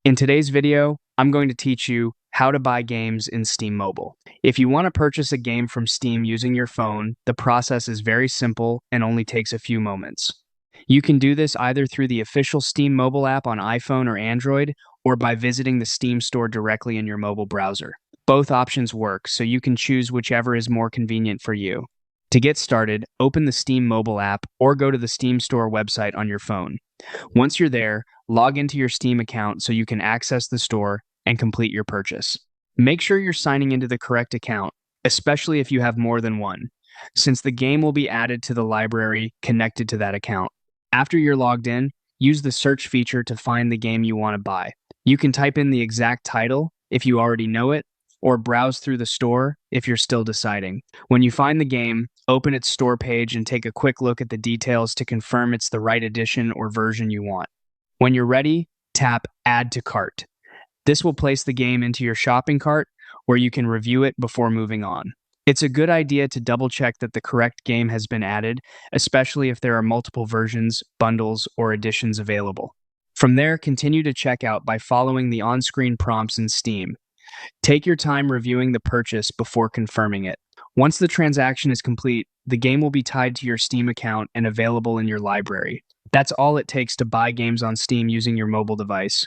In today's video, I'm going to teach you how to buy games in Steam Mobile. If you want to purchase a game from Steam using your phone, the process is very simple and only takes a few moments. You can do this either through the official Steam mobile app on iPhone or Android, or by visiting the Steam store directly in your mobile browser. Both options work, so you can choose whichever is more convenient for you. To get started, open the Steam mobile app or go to the Steam store website on your phone. Once you're there, log into your Steam account so you can access the store and complete your purchase. Make sure you're signing into the correct account, especially if you have more than one, since the game will be added to the library connected to that account. After you're logged in, use the search feature to find the game you want to buy. You can type in the exact title if you already know it, or browse through the store if you're still deciding. When you find the game, open its store page and take a quick look at the details to confirm it's the right edition or version you want. When you're ready, tap Add to Cart. This will place the game into your shopping cart where you can review it before moving on. It's a good idea to double check that the correct game has been added, especially if there are multiple versions, bundles, or editions available. From there, continue to check out by following the on-screen prompts in Steam. Take your time reviewing the purchase before confirming it. Once the transaction is complete, the game will be tied to your Steam account and available in your library. That's all it takes to buy games on Steam using your mobile device.